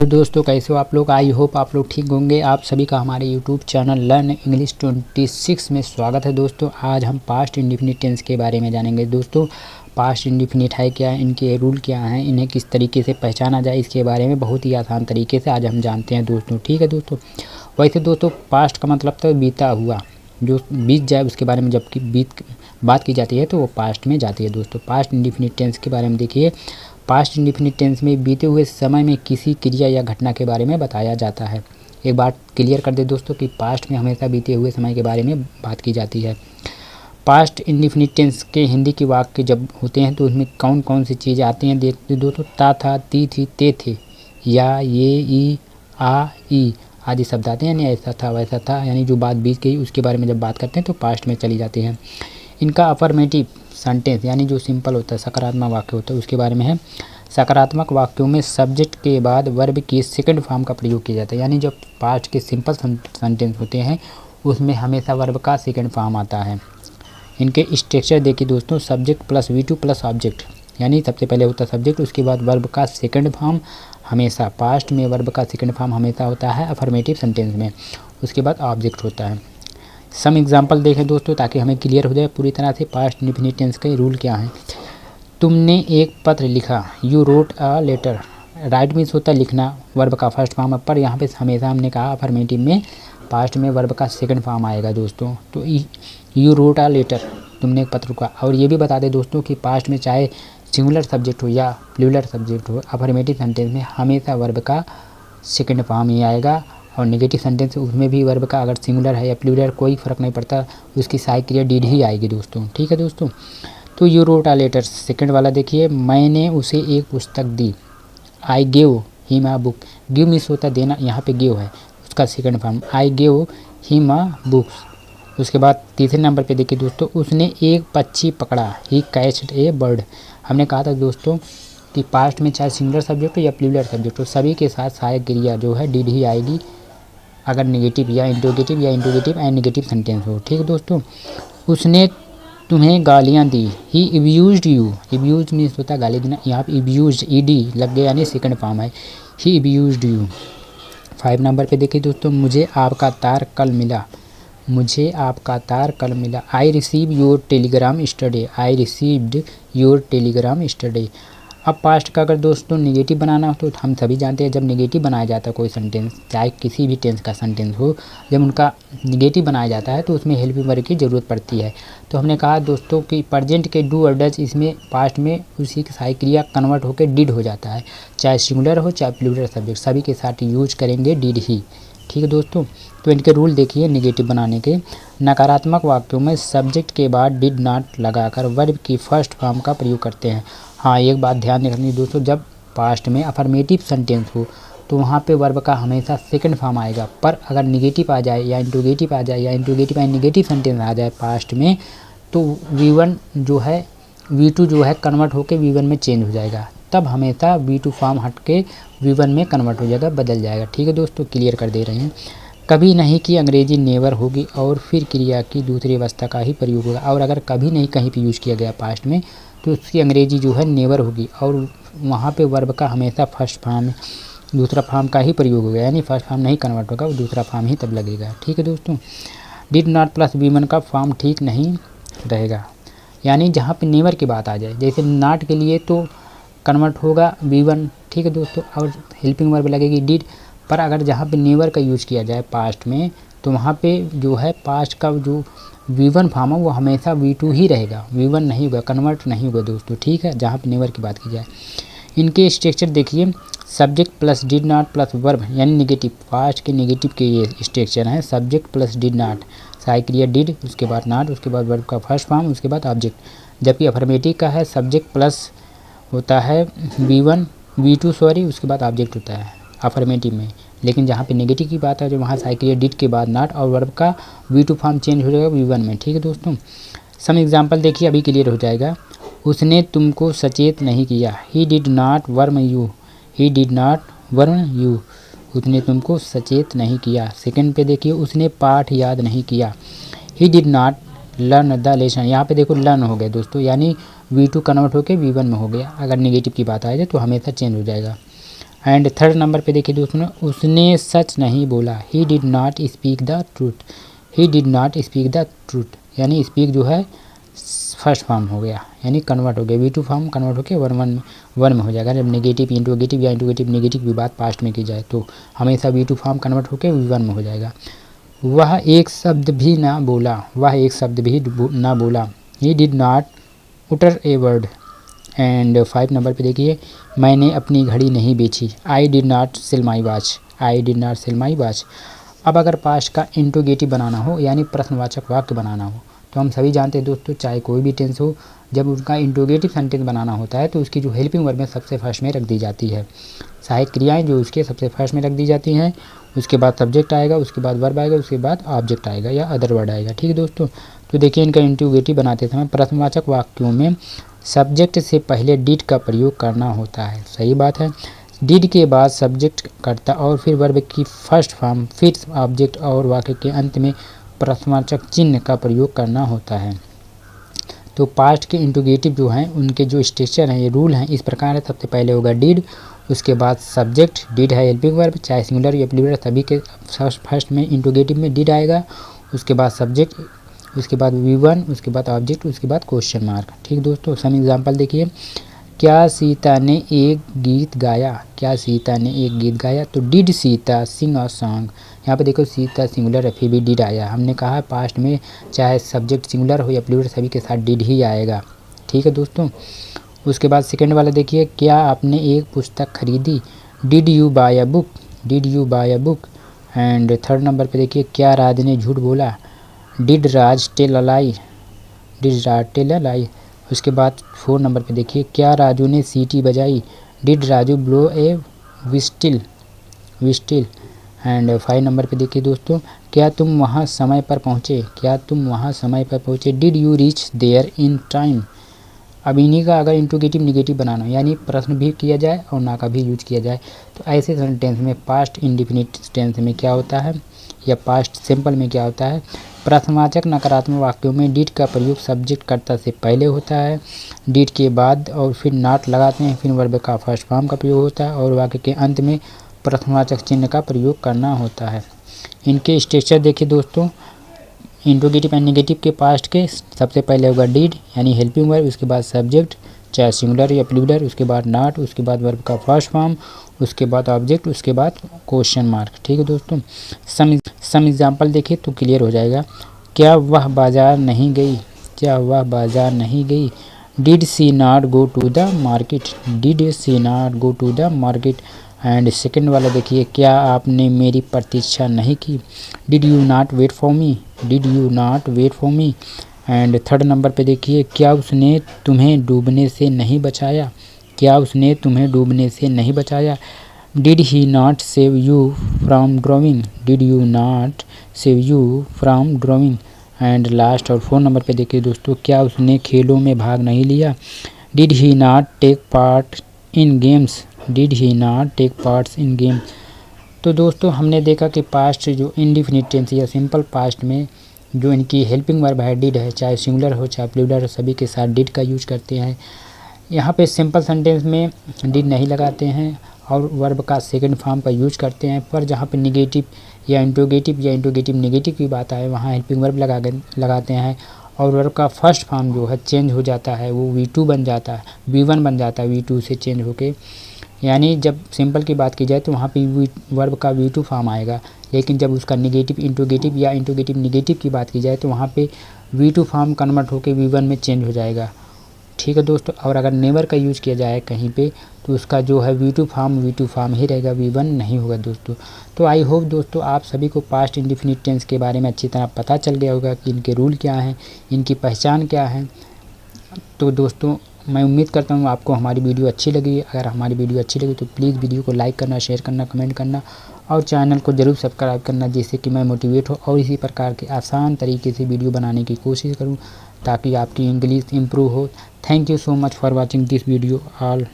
तो दोस्तों कैसे हो आप लोग। आई होप आप लोग ठीक होंगे। आप सभी का हमारे यूट्यूब चैनल लर्न इंग्लिश 26 में स्वागत है। दोस्तों आज हम पास्ट इंडिफिनिट टेंस के बारे में जानेंगे। दोस्तों पास्ट इंडिफिनिट है क्या, इनके रूल क्या हैं, इन्हें किस तरीके से पहचाना जाए, इसके बारे में बहुत ही आसान तरीके से आज हम जानते हैं दोस्तों। ठीक है दोस्तों, वैसे दोस्तों पास्ट का मतलब तो बीता हुआ, जो बीत जाए उसके बारे में जबकि बात की जाती है तो वो पास्ट में जाती है। दोस्तों पास्ट इंडिफिनिट टेंस के बारे में देखिए। पास्ट इंडिफिनिट टेंस में बीते हुए समय में किसी क्रिया या घटना के बारे में बताया जाता है। एक बात क्लियर कर दे दोस्तों कि पास्ट में हमेशा बीते हुए समय के बारे में बात की जाती है। पास्ट इंडिफिनिट टेंस के हिंदी के वाक्य जब होते हैं तो उसमें कौन कौन सी चीज़ें आती हैं देखते दोस्तों। ता था, ती थी, ते थे, या, ये, ई, आ, ई आदि शब्द आते हैं। यानी ऐसा था वैसा था, यानी जो बात बीत गई उसके बारे में जब बात करते हैं तो पास्ट में चली जाती है। इनका अफर्मेटिव सेंटेंस यानी जो सिंपल होता है, सकारात्मक वाक्य होता है, उसके बारे में है। सकारात्मक वाक्यों में सब्जेक्ट के बाद वर्ब की सेकंड फॉर्म का प्रयोग किया जाता है। यानी जब पास्ट के सिंपल सेंटेंस होते हैं उसमें हमेशा वर्ब का सेकंड फॉर्म आता है। इनके स्ट्रक्चर देखिए दोस्तों। Subject plus V2 plus object, यानी सबसे पहले होता है सब्जेक्ट, उसके बाद वर्ब का सेकंड फॉर्म। हमेशा पास्ट में वर्ब का सेकंड फॉर्म हमेशा होता है अफर्मेटिव सेंटेंस में, उसके बाद ऑब्जेक्ट होता है। सम एग्जाम्पल देखें दोस्तों ताकि हमें क्लियर हो जाए पूरी तरह से पास्ट इंडिफिनिट टेंस के रूल क्या हैं। तुमने एक पत्र लिखा, you wrote a letter. Write means होता है लिखना, वर्ब का फर्स्ट फॉर्म, पर यहाँ पे हमेशा हमने कहा अफर्मेटिव में पास्ट में वर्ब का सेकंड फॉर्म आएगा दोस्तों। तो यू रोट अ लेटर, तुमने एक पत्र का। और ये भी बता दें दोस्तों कि पास्ट में चाहे सिंगुलर सब्जेक्ट हो या प्लूरल सब्जेक्ट हो, अफर्मेटिव सेंटेंस में हमेशा वर्ब का सेकंड फॉर्म ही आएगा। और नेगेटिव सेंटेंस उसमें भी वर्ब का अगर सिंगुलर है या प्लूरल कोई फ़र्क नहीं पड़ता, उसकी सहायक क्रिया डिड ही आएगी दोस्तों। ठीक है दोस्तों, तो you wrote a letter second वाला देखिए। मैंने उसे एक पुस्तक दी, I gave him a book. Give means होता है देना, यहाँ पे गिव है उसका second form, I gave him a books. उसके बाद तीसरे नंबर पे देखिए दोस्तों, उसने एक पक्षी पकड़ा, ही कैच्ड ए बर्ड। हमने कहा था दोस्तों कि पास्ट में चाहे सिंगुलर सब्जेक्ट हो या प्लूरल सब्जेक्ट हो, सभी के साथ सहायक क्रिया जो है डिड ही आएगी अगर नेगेटिव या इंट्रोगेटिव एंड नेगेटिव सेंटेंस हो। ठीक है दोस्तों, उसने तुम्हें गालियाँ दी, ही इब्यूज्ड यू। इब्यूज मीन्स होता है गाली देना, यहाँ पे इब्यूज्ड ईडी लग गया यानी सेकंड फॉर्म है, ही इब्यूज्ड यू। 5 नंबर पे देखिए दोस्तों, मुझे आपका तार कल मिला, मुझे आपका तार कल मिला। I receive your Telegram yesterday, I received your Telegram yesterday. अब पास्ट का अगर दोस्तों नेगेटिव बनाना हो तो हम सभी जानते हैं जब नेगेटिव बनाया जाता है कोई सेंटेंस, चाहे किसी भी टेंस का सेंटेंस हो, जब उनका नेगेटिव बनाया जाता है तो उसमें हेल्पिंग वर्ब की ज़रूरत पड़ती है। तो हमने कहा दोस्तों कि प्रेजेंट के डू और डज, इसमें पास्ट में उसी की सहायक क्रिया कन्वर्ट होकर डिड हो जाता है, चाहे सिंगुलर हो चाहे प्लूरल सब्जेक्ट, सभी के साथ यूज करेंगे डिड ही। ठीक है दोस्तों, तो इनके रूल देखिए नेगेटिव बनाने के। नकारात्मक वाक्यों में सब्जेक्ट के बाद डिड नॉट लगाकर वर्ब की फर्स्ट फॉर्म का प्रयोग करते हैं। हाँ, एक बात ध्यान रखनी दोस्तों, जब पास्ट में अफर्मेटिव सेंटेंस हो तो वहाँ पे वर्ब का हमेशा सेकंड फॉर्म आएगा, पर अगर नेगेटिव आ जाए या इंट्रोगेटिव आ जाए या इंट्रोगेटिव एंड नेगेटिव सेंटेंस आ जाए पास्ट में, तो V1 जो है V2 जो है कन्वर्ट होकर V1 में चेंज हो जाएगा, तब हमेशा V2 फॉर्म हट के V1 में कन्वर्ट हो जाएगा, बदल जाएगा। ठीक है दोस्तों, क्लियर कर दे रहे हैं। कभी नहीं की अंग्रेजी नेवर होगी और फिर क्रिया की दूसरी अवस्था का ही प्रयोग होगा। और अगर कभी नहीं कहीं पे यूज़ किया गया पास्ट में तो उसकी अंग्रेजी जो है नेवर होगी और वहाँ पे वर्ब का हमेशा फर्स्ट फॉर्म दूसरा फॉर्म का ही प्रयोग होगा, यानी फर्स्ट फॉर्म नहीं कन्वर्ट होगा, वो दूसरा फॉर्म ही तब लगेगा। ठीक है दोस्तों, डिड नॉट प्लस V1 का फॉर्म ठीक नहीं रहेगा, यानी जहाँ पे नेवर की बात आ जाए, जैसे नॉट के लिए तो कन्वर्ट होगा V1। ठीक है दोस्तों, और हेल्पिंग वर्ब लगेगी डिड, पर अगर जहाँ पे नेवर का यूज़ किया जाए पास्ट में तो वहाँ पे जो है पास्ट का जो V1 फॉर्म है वो हमेशा V2 ही रहेगा, V1 नहीं होगा, कन्वर्ट नहीं होगा दोस्तों। ठीक है, जहाँ पे नेवर की बात की जाए। इनके स्ट्रक्चर देखिए। Subject plus did not plus verb यानी नेगेटिव, पास्ट के नेगेटिव के ये स्ट्रक्चर हैं। सब्जेक्ट प्लस डिड नॉट, सहायक क्रिया डिड, उसके बाद नॉट, उसके बाद वर्ब का फर्स्ट फॉर्म, उसके बाद ऑब्जेक्ट। जबकि अफर्मेटिव का है सब्जेक्ट प्लस होता है V2 सॉरी, उसके बाद ऑब्जेक्ट होता है अफर्मेटिव में। लेकिन जहाँ पे नेगेटिव की बात है जो वहाँ सहायक क्रिया डिड के बाद नॉट और वर्ब का V2 फॉर्म चेंज हो जाएगा V1 में। ठीक है दोस्तों, सम एग्जांपल देखिए, अभी क्लियर हो जाएगा। उसने तुमको सचेत नहीं किया, he did not worm you, he did not worm you, उसने तुमको सचेत नहीं किया। सेकंड पे देखिए, उसने पाठ याद नहीं किया, he did not learn the lesson. यहाँ पे देखो लर्न हो गया दोस्तों, यानी V2 कन्वर्ट होकर V1 में हो गया। अगर नेगेटिव की बात आ जाए तो हमेशा चेंज हो जाएगा। एंड थर्ड नंबर पे देखिए दोस्तों, उसने सच नहीं बोला, he did not speak the truth, he did not speak the truth, यानी स्पीक जो है फर्स्ट फॉर्म हो गया, यानी कन्वर्ट हो गया, V2 फॉर्म कन्वर्ट होकर वन में हो जाएगा। जब नेगेटिव इंट्रोगेटिव या इंट्रोगेटिव नेगेटिव की बात पास्ट में की जाए तो हमेशा V2 फॉर्म कन्वर्ट होकर V1 में हो जाएगा। वह एक शब्द भी ना बोला, वह एक शब्द भी ना बोला, he did not utter a word. And 5 number पे देखिए, मैंने अपनी घड़ी नहीं बेची, I did not sell my watch, I did not sell my watch. अब अगर पास्ट का इंट्रोगेटिव बनाना हो यानी प्रश्नवाचक वाक्य बनाना हो तो हम सभी जानते हैं दोस्तों, चाहे कोई भी टेंस हो, जब उसका इंट्रोगेटिव सेंटेंस बनाना होता है तो उसकी जो हेल्पिंग वर्ब में सबसे फर्स्ट में रख दी जाती है, सहायक क्रियाएं जो उसके सबसे फर्स्ट में रख दी जाती हैं, उसके बाद सब्जेक्ट आएगा, उसके बाद वर्ब आएगा, उसके बाद ऑब्जेक्ट आएगा या अदर वर्ड आएगा। ठीक है दोस्तों, तो देखिए इनका इंट्रोगेटिव बनाते समय प्रश्नवाचक वाक्यों में सब्जेक्ट से पहले डिड का प्रयोग करना होता है, सही बात है। डिड के बाद सब्जेक्ट कर्ता और फिर वर्ब की फर्स्ट फॉर्म, फिर ऑब्जेक्ट और वाक्य के अंत में प्रश्नवाचक चिन्ह का प्रयोग करना होता है। तो पास्ट के इंट्रोगेटिव जो हैं उनके जो स्ट्रक्चर हैं, ये रूल हैं, इस प्रकार है। सबसे पहले होगा डिड, उसके बाद सब्जेक्ट, डिड है हेल्पिंग वर्ब, चाहे सिंगुलर या प्लूरल सभी के फर्स्ट में इंट्रोगेटिव में डिड आएगा, उसके बाद सब्जेक्ट, उसके बाद V1, उसके बाद ऑब्जेक्ट, उसके बाद क्वेश्चन मार्क। ठीक दोस्तों, सम एग्जांपल देखिए, क्या सीता ने एक गीत गाया, क्या सीता ने एक गीत गाया, तो did Sita sing a song. यहाँ पे देखो सीता सिंगुलर है फिर भी डिड आया, हमने कहा पास्ट में चाहे सब्जेक्ट सिंगुलर हो या प्लूरल सभी के साथ डिड ही आएगा। ठीक है दोस्तों, उसके बाद सेकंड वाला देखिए, क्या आपने एक पुस्तक खरीदी, did you buy a book, did you buy a book. And third number पे देखिए, क्या राज ने झूठ बोला, did Raj tell a lie, did Raj tell a lie. उसके बाद 4 नंबर पे देखिए, क्या राजू ने सीटी बजाई, did Raju blow a whistle, whistle. And 5 number पे देखिए दोस्तों, क्या तुम वहाँ समय पर पहुँचे, क्या तुम वहाँ समय पर पहुँचे, did you reach there in time. अब इन्हीं का अगर इंट्रोगेटिव निगेटिव बनाना हो यानी प्रश्न भी किया जाए और ना का भी यूज किया जाए तो ऐसे सेंटेंस में पास्ट इंडिफिनिट टेंस में क्या होता है या पास्ट सिंपल में क्या होता है, प्रश्नवाचक नकारात्मक वाक्यों में डिड का प्रयोग सब्जेक्ट कर्ता से पहले होता है, डिड के बाद और फिर नॉट लगाते हैं, फिर वर्ब का फर्स्ट फॉर्म का प्रयोग होता है और वाक्य के अंत में प्रश्नवाचक चिन्ह का प्रयोग करना होता है। इनके स्ट्रक्चर देखिए दोस्तों, इंट्रोगेटिव एंड नेगेटिव के पास्ट के सबसे पहले होगा डिड यानी हेल्पिंग वर्ब, उसके बाद सब्जेक्ट चाहे सिंगुलर या प्लूरल, उसके बाद नॉट, उसके बाद वर्ब का फर्स्ट फॉर्म, उसके बाद ऑब्जेक्ट, उसके बाद क्वेश्चन मार्क। ठीक है दोस्तों, सम एग्जांपल देखिए तो क्लियर हो जाएगा। क्या वह बाज़ार नहीं गई, क्या वह बाज़ार नहीं गई, did she not go to the market, did she not go to the market. And second वाला देखिए, क्या आपने मेरी प्रतीक्षा नहीं की, did you not wait for me, did you not wait for me. And third number पे देखिए, क्या उसने तुम्हें डूबने से नहीं बचाया, क्या उसने तुम्हें डूबने से नहीं बचाया, did he not save you from driving, did you not save you from driving. And last और 4 नंबर पे देखिए दोस्तों, क्या उसने खेलों में भाग नहीं लिया, did he not take part in games, did he not take parts in game. तो दोस्तों हमने देखा कि पास्ट जो इंडिफिनिट टेंस या सिंपल पास्ट में जो इनकी हेल्पिंग वर्ब है डिड है, चाहे सिंगुलर हो चाहे प्लूरल हो सभी के साथ डिड का यूज करते हैं। यहाँ पे सिंपल सेंटेंस में डिड नहीं लगाते हैं और वर्ब का सेकंड फॉर्म का यूज करते हैं, पर जहाँ पे निगेटिव या इंट्रोगेटिव नेगेटिव की बात आए वहाँ हेल्पिंग वर्ब लगाते हैं और वर्ब का फर्स्ट फॉर्म जो है चेंज हो जाता है, वो V2 बन जाता है, V1 बन जाता है, V2 से चेंज होके। यानी जब सिंपल की बात की जाए तो वहाँ पे वर्ब का V2 फॉर्म आएगा, लेकिन जब उसका निगेटिव इंट्रोगेटिव या इंट्रोगेटिव निगेटिव की बात की जाए तो वहाँ पे V2 फॉर्म कन्वर्ट होकर V1 में चेंज हो जाएगा। ठीक है दोस्तों, और अगर नेवर का यूज़ किया जाए कहीं पे तो उसका जो है V2 फॉर्म ही रहेगा, V1 नहीं होगा दोस्तों। तो आई होप दोस्तों आप सभी को पास्ट इंडिफिनिट टेंस के बारे में अच्छी तरह पता चल गया होगा कि इनके रूल क्या हैं, इनकी पहचान क्या है। तो दोस्तों मैं उम्मीद करता हूँ आपको हमारी वीडियो अच्छी लगी। अगर हमारी वीडियो अच्छी लगी तो प्लीज़ वीडियो को लाइक करना, शेयर करना, कमेंट करना और चैनल को ज़रूर सब्सक्राइब करना, जिससे कि मैं मोटिवेट हो और इसी प्रकार के आसान तरीके से वीडियो बनाने की कोशिश करूँ ताकि आपकी इंग्लिश इम्प्रूव हो। Thank you so much for watching this video all.